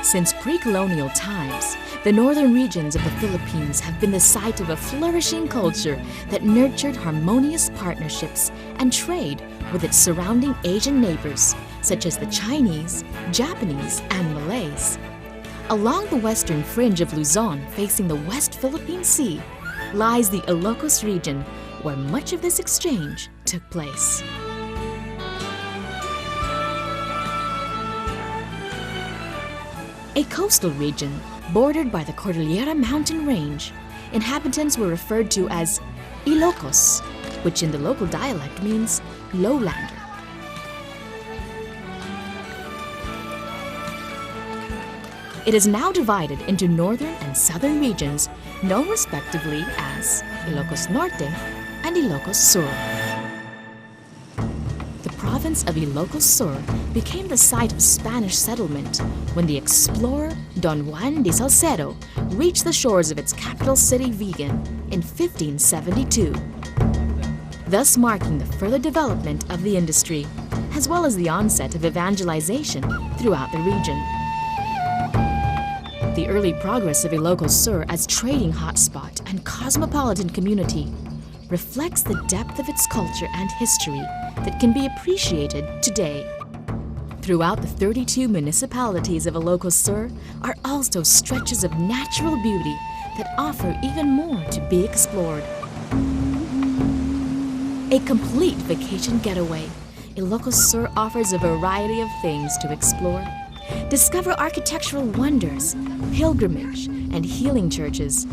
Since pre-colonial times, the northern regions of the Philippines have been the site of a flourishing culture that nurtured harmonious partnerships and trade with its surrounding Asian neighbors, such as the Chinese, Japanese, and Malays. Along the western fringe of Luzon, facing the West Philippine Sea, lies the Ilocos region, where much of this exchange took place. A coastal region bordered by the Cordillera mountain range, inhabitants were referred to as Ilocos, which in the local dialect means lowlander. It is now divided into northern and southern regions, known respectively as Ilocos Norte and Ilocos Sur. The province of Ilocos Sur became the site of Spanish settlement when the explorer Don Juan de Salcedo reached the shores of its capital city, Vigan, in 1572, thus marking the further development of the industry, as well as the onset of evangelization throughout the region. The early progress of Ilocos Sur as trading hotspot and cosmopolitan community reflects the depth of its culture and history that can be appreciated today. Throughout the 32 municipalities of Ilocos Sur are also stretches of natural beauty that offer even more to be explored. A complete vacation getaway, Ilocos Sur offers a variety of things to explore. Discover architectural wonders, pilgrimage, and healing churches.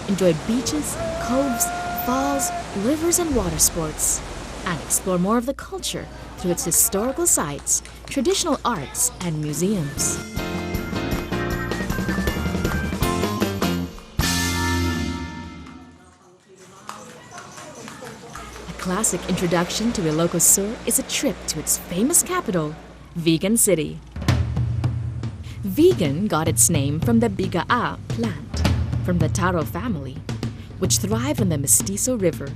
Enjoy beaches, coves, falls, rivers, and water sports. And explore more of the culture through its historical sites, traditional arts, and museums. A classic introduction to Ilocos Sur is a trip to its famous capital, Vigan City. Vigan got its name from the bigaa plant, from the taro family, which thrived on the Mestizo River,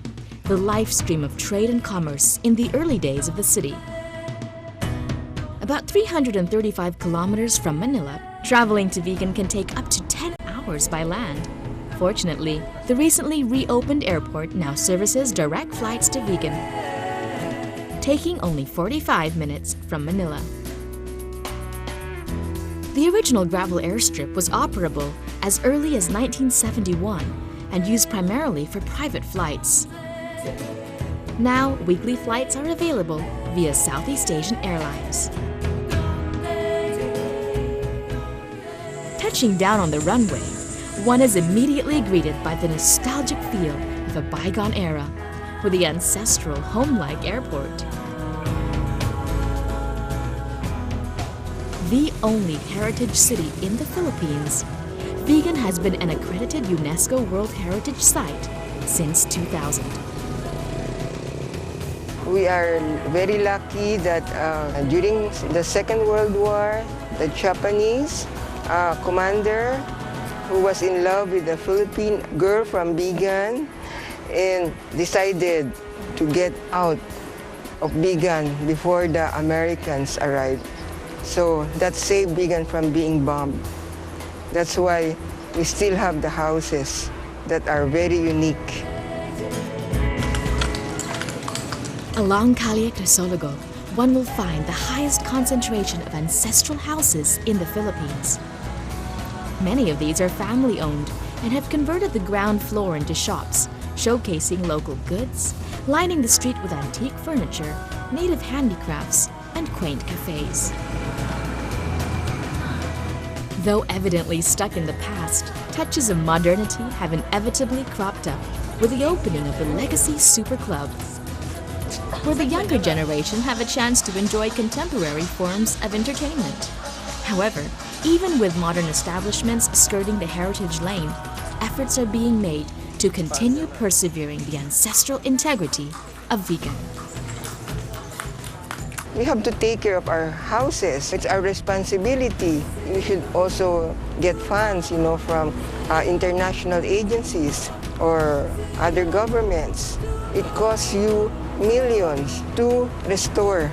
the life stream of trade and commerce in the early days of the city. About 335 kilometers from Manila, traveling to Vigan can take up to 10 hours by land. Fortunately, the recently reopened airport now services direct flights to Vigan, taking only 45 minutes from Manila. The original gravel airstrip was operable as early as 1971 and used primarily for private flights. Now, weekly flights are available via Southeast Asian Airlines. Touching down on the runway, one is immediately greeted by the nostalgic feel of a bygone era with the ancestral home-like airport. The only heritage city in the Philippines, Vigan has been an accredited UNESCO World Heritage Site since 2000. We are very lucky that during the Second World War, the Japanese commander who was in love with a Philippine girl from Vigan and decided to get out of Vigan before the Americans arrived. So that saved Vigan from being bombed. That's why we still have the houses that are very unique. Along Calle Crisologo, one will find the highest concentration of ancestral houses in the Philippines. Many of these are family-owned and have converted the ground floor into shops, showcasing local goods, lining the street with antique furniture, native handicrafts, and quaint cafes. Though evidently stuck in the past, touches of modernity have inevitably cropped up with the opening of the Legacy Super Club, where the younger generation have a chance to enjoy contemporary forms of entertainment. However, even with modern establishments skirting the heritage lane, efforts are being made to continue persevering the ancestral integrity of Vigan. We have to take care of our houses. It's our responsibility. We should also get funds, from international agencies or other governments. It costs you millions to restore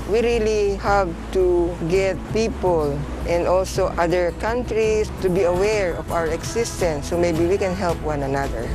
we really have to get people and also other countries to be aware of our existence, so maybe we can help one another.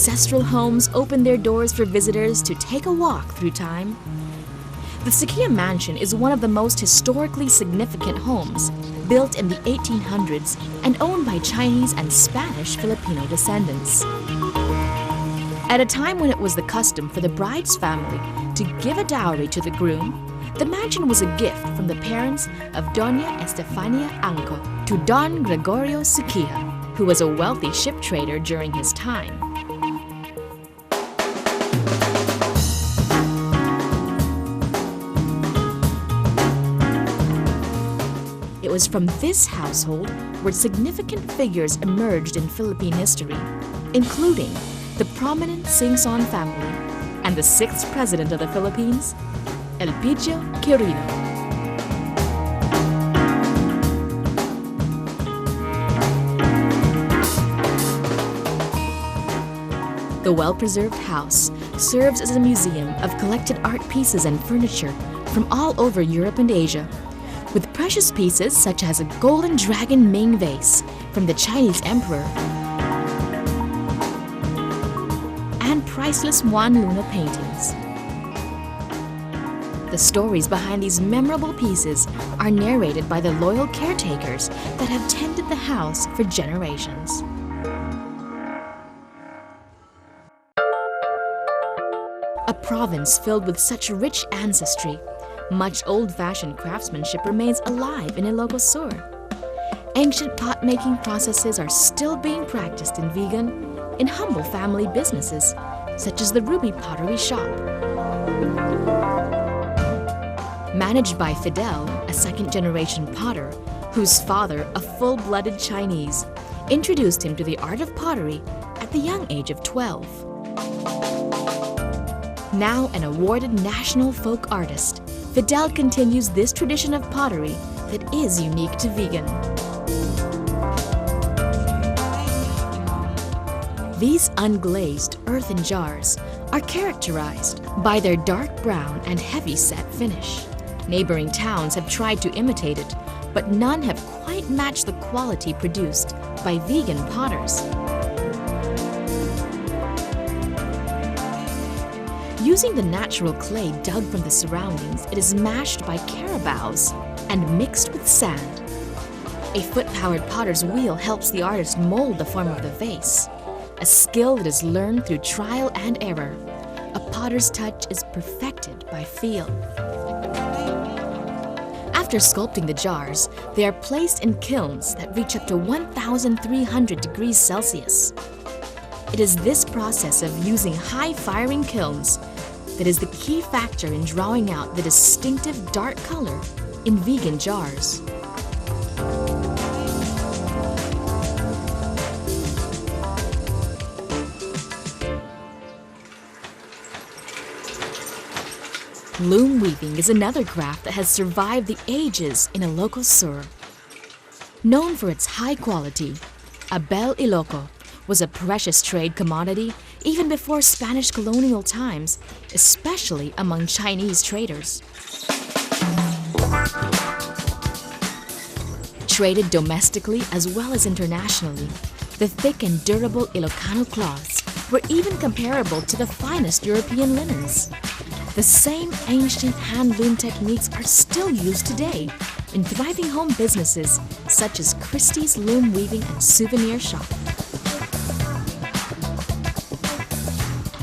Ancestral homes open their doors for visitors to take a walk through time. The Sukiya Mansion is one of the most historically significant homes, built in the 1800s and owned by Chinese and Spanish Filipino descendants. At a time when it was the custom for the bride's family to give a dowry to the groom, the mansion was a gift from the parents of Doña Estefania Anco to Don Gregorio Sukiya, who was a wealthy ship trader during his time. It was from this household where significant figures emerged in Philippine history, including the prominent Singson family and the 6th President of the Philippines, Elpidio Quirino. The well-preserved house serves as a museum of collected art pieces and furniture from all over Europe and Asia, with precious pieces such as a golden dragon Ming vase from the Chinese emperor and priceless Juan Luna paintings. The stories behind these memorable pieces are narrated by the loyal caretakers that have tended the house for generations. A province filled with such rich ancestry, much old-fashioned craftsmanship remains alive in Ilocos Sur. Ancient pot-making processes are still being practiced in Vigan in humble family businesses, such as the Ruby Pottery Shop. Managed by Fidel, a second-generation potter, whose father, a full-blooded Chinese, introduced him to the art of pottery at the young age of 12. Now an awarded national folk artist, Fidel continues this tradition of pottery that is unique to Vigan. These unglazed earthen jars are characterized by their dark brown and heavy-set finish. Neighboring towns have tried to imitate it, but none have quite matched the quality produced by Vigan potters. Using the natural clay dug from the surroundings, it is mashed by carabaos and mixed with sand. A foot-powered potter's wheel helps the artist mold the form of the vase, a skill that is learned through trial and error. A potter's touch is perfected by feel. After sculpting the jars, they are placed in kilns that reach up to 1,300 degrees Celsius. It is this process of using high-firing kilns that is the key factor in drawing out the distinctive dark color in Vigan jars. Loom weaving is another craft that has survived the ages in Ilocos Sur. Known for its high quality, a bel Iloco was a precious trade commodity even before Spanish colonial times, especially among Chinese traders. Traded domestically as well as internationally, the thick and durable Ilocano cloths were even comparable to the finest European linens. The same ancient hand-loom techniques are still used today in thriving home businesses such as Christie's Loom Weaving and Souvenir Shop.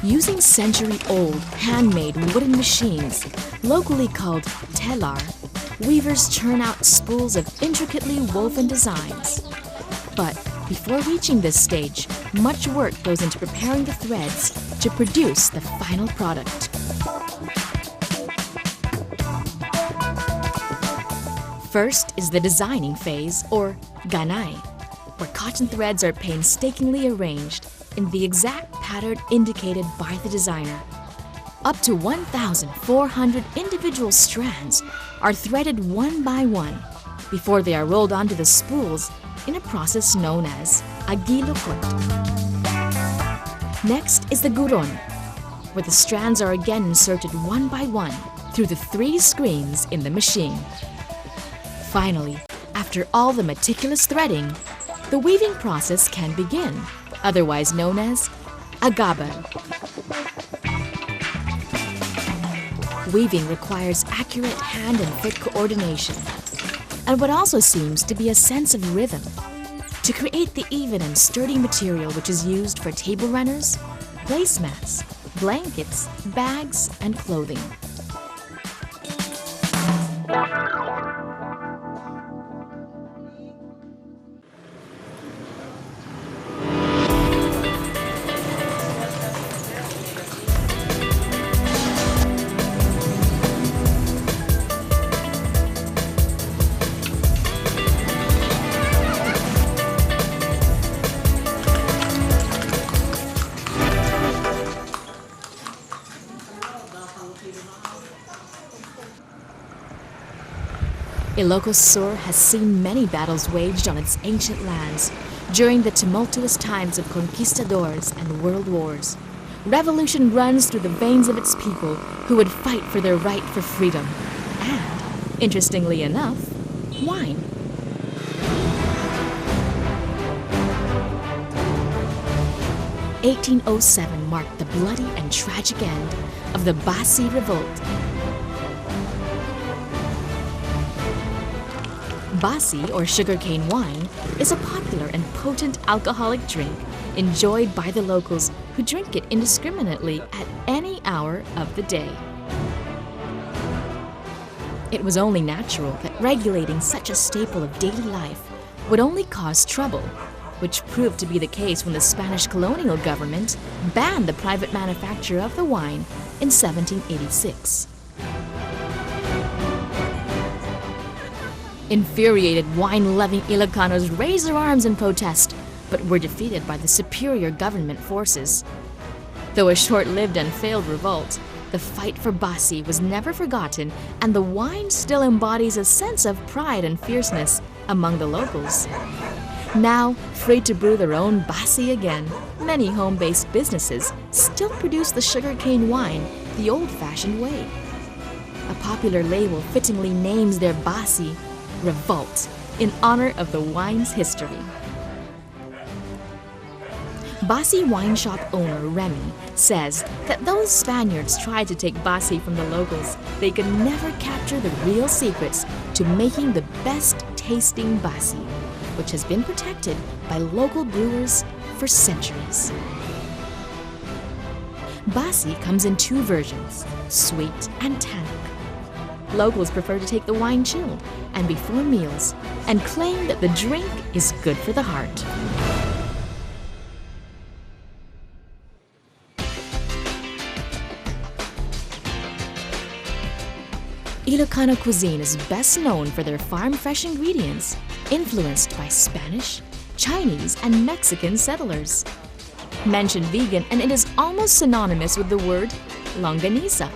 Using century-old, handmade wooden machines, locally called telar, weavers churn out spools of intricately woven designs. But before reaching this stage, much work goes into preparing the threads to produce the final product. First is the designing phase, or ganay, where cotton threads are painstakingly arranged in the exact pattern indicated by the designer. Up to 1,400 individual strands are threaded one by one before they are rolled onto the spools in a process known as agilokot. Next is the guron, where the strands are again inserted one by one through the 3 screens in the machine. Finally, after all the meticulous threading, the weaving process can begin, otherwise known as agabal. Weaving requires accurate hand and foot coordination, and what also seems to be a sense of rhythm, to create the even and sturdy material which is used for table runners, placemats, blankets, bags, and clothing. Ilocos Sur has seen many battles waged on its ancient lands during the tumultuous times of conquistadors and world wars. Revolution runs through the veins of its people who would fight for their right for freedom and, interestingly enough, wine. (1807) marked the bloody and tragic end of the Basi Revolt. Basi, or sugarcane wine, is a popular and potent alcoholic drink enjoyed by the locals who drink it indiscriminately at any hour of the day. It was only natural that regulating such a staple of daily life would only cause trouble, which proved to be the case when the Spanish colonial government banned the private manufacture of the wine in 1786. Infuriated, wine-loving Ilocanos raised their arms in protest, but were defeated by the superior government forces. Though a short-lived and failed revolt, the fight for Basi was never forgotten, and the wine still embodies a sense of pride and fierceness among the locals. Now, free to brew their own Basi again, many home-based businesses still produce the sugarcane wine the old-fashioned way. A popular label fittingly names their Basi Revolt, in honor of the wine's history. Basi wine shop owner Remy says that though Spaniards tried to take Basi from the locals, they could never capture the real secrets to making the best tasting Basi, which has been protected by local brewers for centuries. Basi comes in 2 versions, sweet and tannic. Locals prefer to take the wine chilled and before meals, and claim that the drink is good for the heart. Ilocano cuisine is best known for their farm-fresh ingredients, influenced by Spanish, Chinese, and Mexican settlers. Mention vegan and it is almost synonymous with the word longaniza,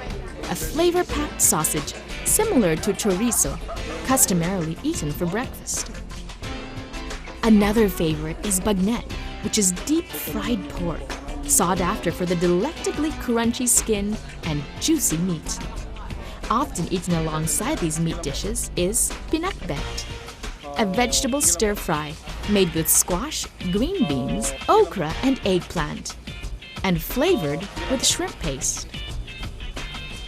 a flavor-packed sausage similar to chorizo, customarily eaten for breakfast. Another favorite is bagnette, which is deep-fried pork, sought after for the delectably crunchy skin and juicy meat. Often eaten alongside these meat dishes is pinakbet, a vegetable stir-fry made with squash, green beans, okra, and eggplant, and flavored with shrimp paste.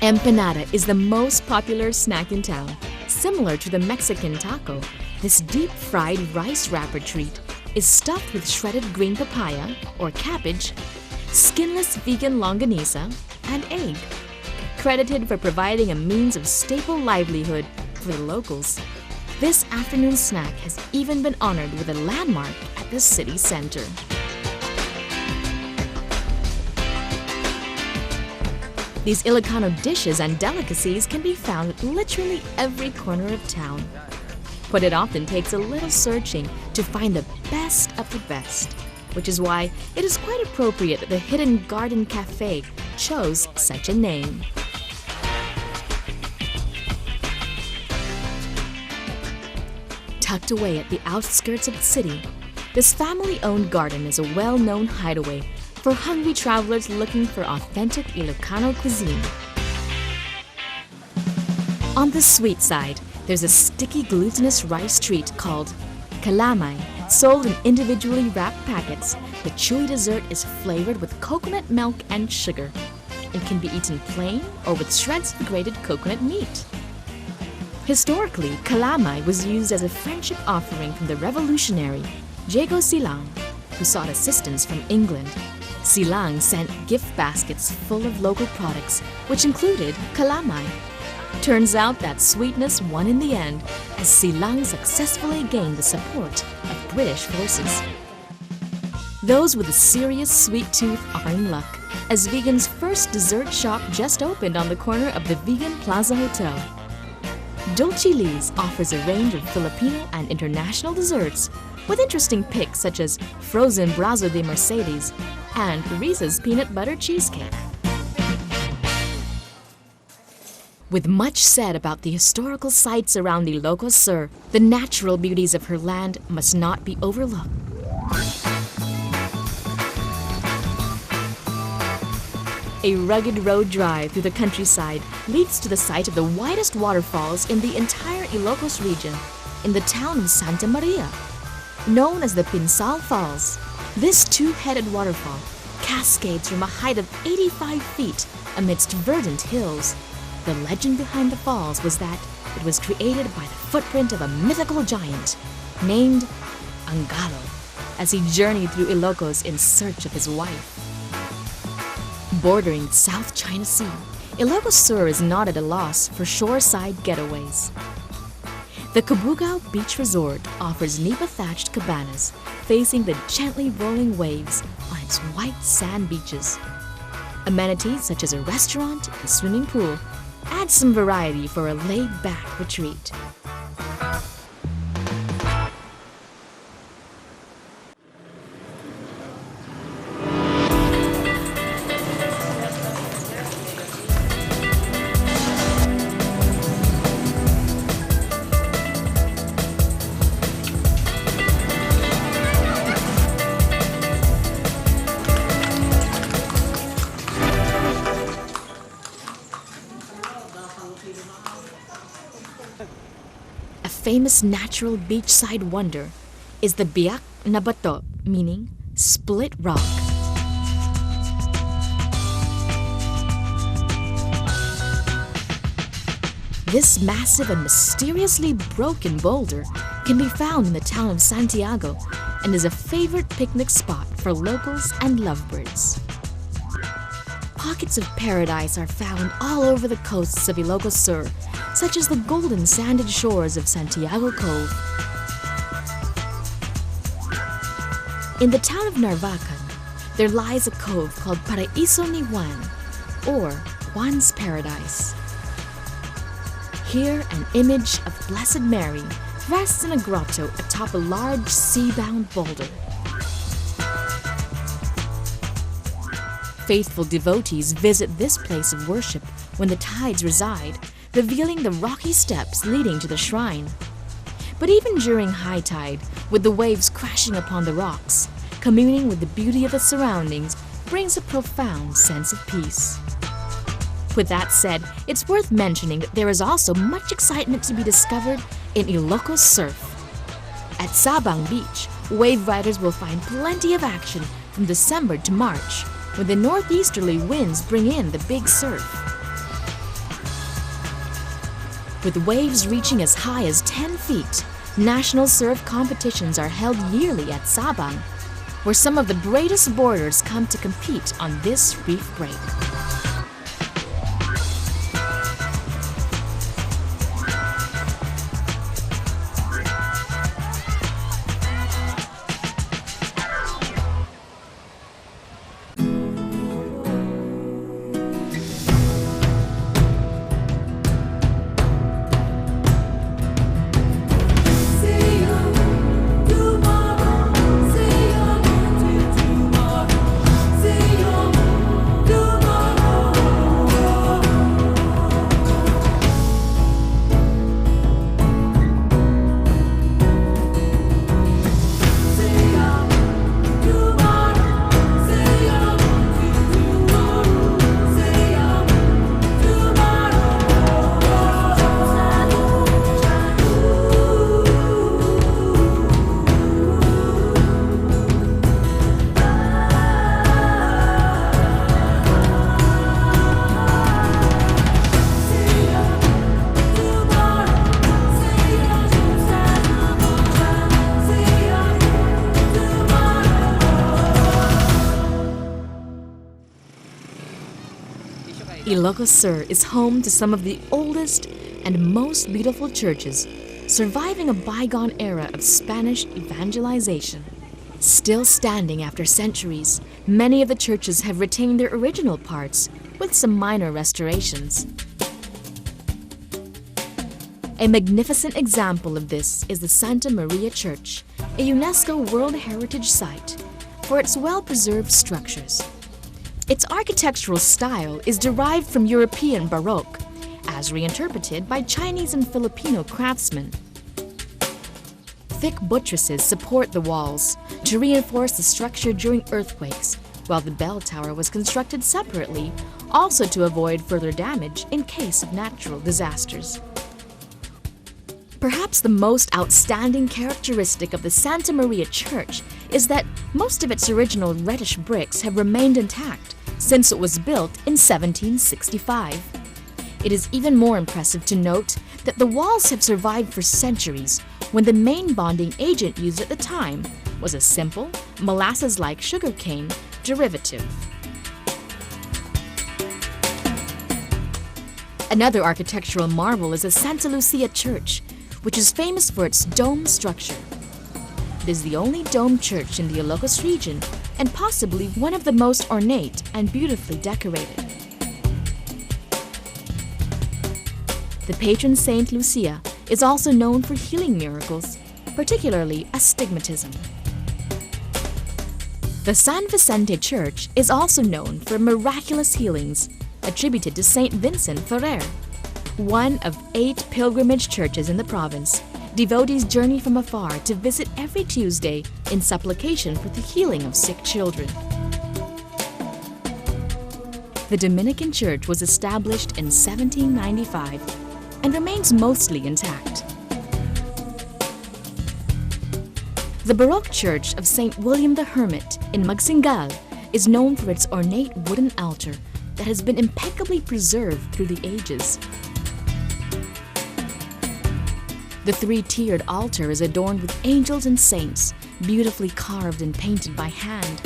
Empanada is the most popular snack in town. Similar to the Mexican taco, this deep-fried rice wrapper treat is stuffed with shredded green papaya or cabbage, skinless vegan longaniza, and egg. Credited for providing a means of staple livelihood for the locals, this afternoon snack has even been honored with a landmark at the city center. These Ilocano dishes and delicacies can be found at literally every corner of town. But it often takes a little searching to find the best of the best, which is why it is quite appropriate that the Hidden Garden Cafe chose such a name. Tucked away at the outskirts of the city, this family-owned garden is a well-known hideaway for hungry travelers looking for authentic Ilocano cuisine. On the sweet side, there's a sticky glutinous rice treat called calamay, sold in individually wrapped packets. The chewy dessert is flavored with coconut milk and sugar. It can be eaten plain or with shreds of grated coconut meat. Historically, calamay was used as a friendship offering from the revolutionary Diego Silang, who sought assistance from England. Silang sent gift baskets full of local products, which included calamay. Turns out that sweetness won in the end, as Silang successfully gained the support of British forces. Those with a serious sweet tooth are in luck, as Vegan's first dessert shop just opened on the corner of the Vegan Plaza Hotel. Dulce Lee's offers a range of Filipino and international desserts, with interesting picks such as frozen brazo de Mercedes and Risa's peanut butter cheesecake. With much said about the historical sites around Ilocos Sur, the natural beauties of her land must not be overlooked. A rugged road drive through the countryside leads to the site of the widest waterfalls in the entire Ilocos region, in the town of Santa Maria. Known as the Pinsal Falls, this two-headed waterfall cascades from a height of 85 feet amidst verdant hills. The legend behind the falls was that it was created by the footprint of a mythical giant named Angalo, as he journeyed through Ilocos in search of his wife. Bordering the South China Sea, Ilocos Sur is not at a loss for shoreside getaways. The Cabugao Beach Resort offers nipa-thatched cabanas facing the gently rolling waves on its white sand beaches. Amenities such as a restaurant and swimming pool add some variety for a laid-back retreat. A famous natural beachside wonder is the Biak na Bato, meaning split rock. This massive and mysteriously broken boulder can be found in the town of Santiago and is a favorite picnic spot for locals and lovebirds. Pockets of paradise are found all over the coasts of Ilocos Sur, such as the golden sanded shores of Santiago Cove. In the town of Narvacan, there lies a cove called Paraiso ni Juan, or Juan's Paradise. Here, an image of Blessed Mary rests in a grotto atop a large sea-bound boulder. Faithful devotees visit this place of worship when the tides reside, revealing the rocky steps leading to the shrine. But even during high tide, with the waves crashing upon the rocks, communing with the beauty of the surroundings brings a profound sense of peace. With that said, it's worth mentioning that there is also much excitement to be discovered in Ilocos Surf. At Sabang Beach, wave riders will find plenty of action from December to March, when the northeasterly winds bring in the big surf. With waves reaching as high as 10 feet, national surf competitions are held yearly at Sabang, where some of the greatest boarders come to compete on this reef break. Ilocos Sur is home to some of the oldest and most beautiful churches, surviving a bygone era of Spanish evangelization. Still standing after centuries, many of the churches have retained their original parts with some minor restorations. A magnificent example of this is the Santa Maria Church, a UNESCO World Heritage Site, for its well-preserved structures. Its architectural style is derived from European Baroque, as reinterpreted by Chinese and Filipino craftsmen. Thick buttresses support the walls to reinforce the structure during earthquakes, while the bell tower was constructed separately, also to avoid further damage in case of natural disasters. Perhaps the most outstanding characteristic of the Santa Maria Church is that most of its original reddish bricks have remained intact since it was built in 1765. It is even more impressive to note that the walls have survived for centuries when the main bonding agent used at the time was a simple, molasses-like sugarcane derivative. Another architectural marvel is the Santa Lucia Church, which is famous for its dome structure. It is the only domed church in the Ilocos region and possibly one of the most ornate and beautifully decorated. The patron saint Lucia is also known for healing miracles, particularly astigmatism. The San Vicente Church is also known for miraculous healings attributed to Saint Vincent Ferrer. One of 8 pilgrimage churches in the province, devotees journey from afar to visit every Tuesday in supplication for the healing of sick children. The Dominican Church was established in 1795 and remains mostly intact. The Baroque Church of St. William the Hermit in Magsingal is known for its ornate wooden altar that has been impeccably preserved through the ages. The 3-tiered altar is adorned with angels and saints, beautifully carved and painted by hand.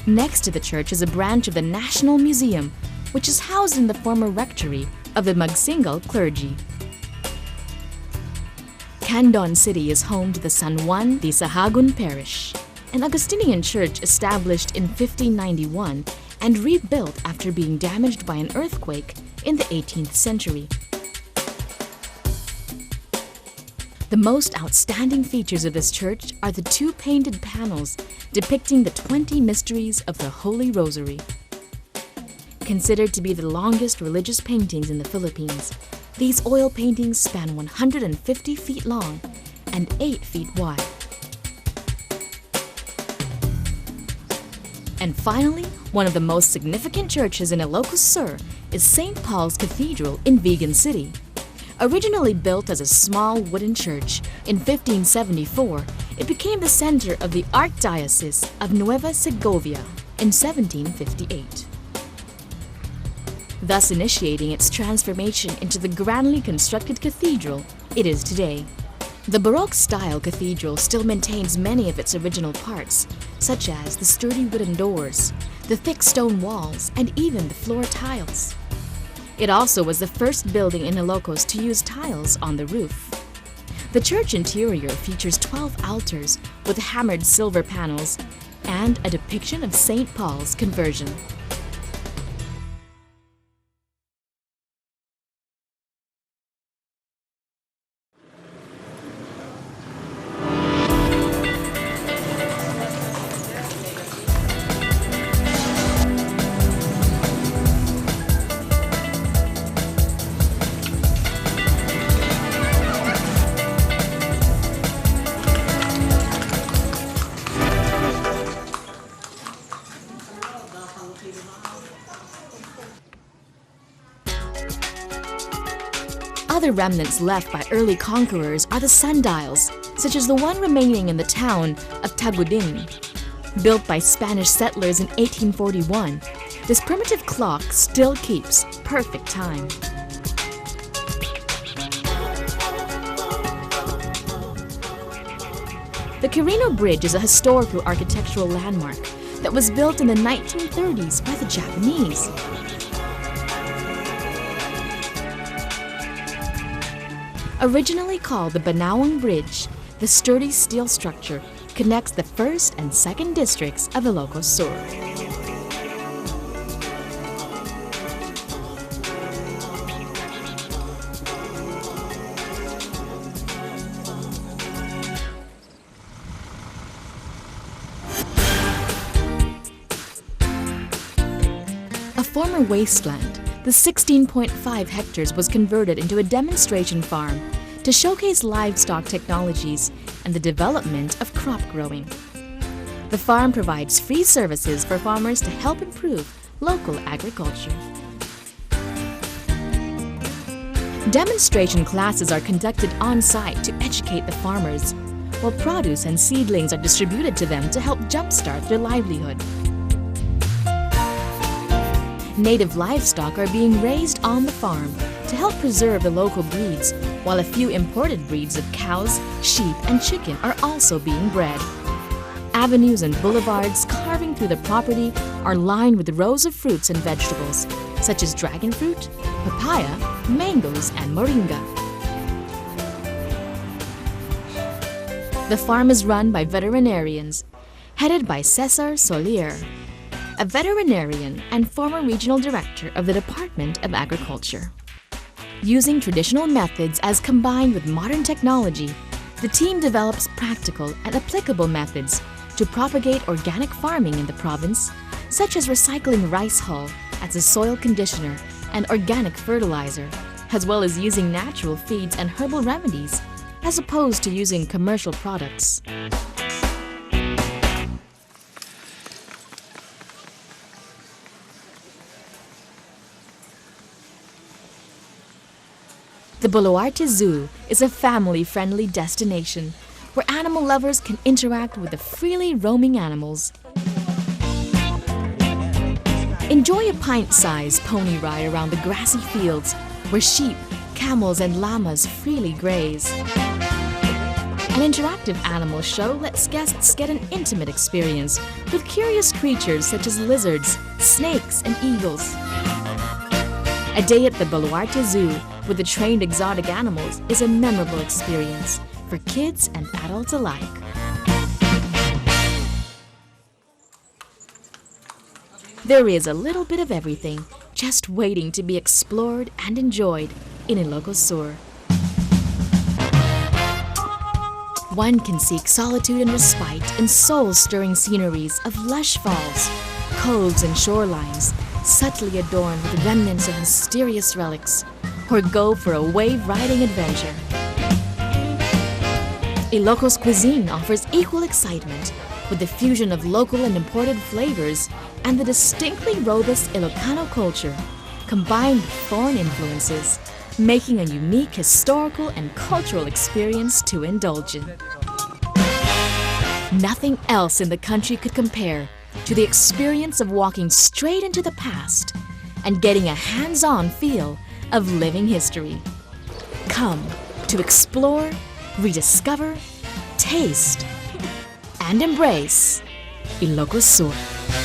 Next to the church is a branch of the National Museum, which is housed in the former rectory of the Magsingal clergy. Candon City is home to the San Juan de Sahagun Parish, an Augustinian church established in 1591 and rebuilt after being damaged by an earthquake in the 18th century. The most outstanding features of this church are the 2 painted panels depicting the 20 mysteries of the Holy Rosary. Considered to be the longest religious paintings in the Philippines, these oil paintings span 150 feet long and 8 feet wide. And finally, one of the most significant churches in Ilocos Sur is St. Paul's Cathedral in Vigan City. Originally built as a small wooden church, in 1574, it became the center of the Archdiocese of Nueva Segovia in 1758. Thus initiating its transformation into the grandly constructed cathedral it is today. The Baroque-style cathedral still maintains many of its original parts, such as the sturdy wooden doors, the thick stone walls, and even the floor tiles. It also was the first building in Ilocos to use tiles on the roof. The church interior features 12 altars with hammered silver panels and a depiction of St. Paul's conversion. Other remnants left by early conquerors are the sundials, such as the one remaining in the town of Tagudin. Built by Spanish settlers in 1841, this primitive clock still keeps perfect time. The Quirino Bridge is a historical architectural landmark that was built in the 1930s by the Japanese. Originally called the Banawang Bridge, the sturdy steel structure connects the 1st and 2nd districts of Ilocos Sur. A former wasteland, the 16.5 hectares was converted into a demonstration farm to showcase livestock technologies and the development of crop growing. The farm provides free services for farmers to help improve local agriculture. Demonstration classes are conducted on-site to educate the farmers, while produce and seedlings are distributed to them to help jumpstart their livelihood. Native livestock are being raised on the farm to help preserve the local breeds, while a few imported breeds of cows, sheep, and chicken are also being bred. Avenues and boulevards carving through the property are lined with rows of fruits and vegetables, such as dragon fruit, papaya, mangoes, and moringa. The farm is run by veterinarians, headed by Cesar Solier, a veterinarian and former regional director of the Department of Agriculture. Using traditional methods as combined with modern technology, the team develops practical and applicable methods to propagate organic farming in the province, such as recycling rice hull as a soil conditioner and organic fertilizer, as well as using natural feeds and herbal remedies, as opposed to using commercial products. The Boluarte Zoo is a family-friendly destination where animal lovers can interact with the freely roaming animals. Enjoy a pint-sized pony ride around the grassy fields where sheep, camels, and llamas freely graze. An interactive animal show lets guests get an intimate experience with curious creatures such as lizards, snakes, and eagles. A day at the Boluarte Zoo with the trained exotic animals is a memorable experience for kids and adults alike. There is a little bit of everything just waiting to be explored and enjoyed in Ilocos Sur. One can seek solitude and respite in soul-stirring sceneries of lush falls, coves and shorelines, subtly adorned with remnants of mysterious relics, or go for a wave-riding adventure. Ilocos cuisine offers equal excitement with the fusion of local and imported flavors and the distinctly robust Ilocano culture, combined with foreign influences, making a unique historical and cultural experience to indulge in. Nothing else in the country could compare to the experience of walking straight into the past and getting a hands-on feel of living history. Come to explore, rediscover, taste, and embrace Ilocos Sur.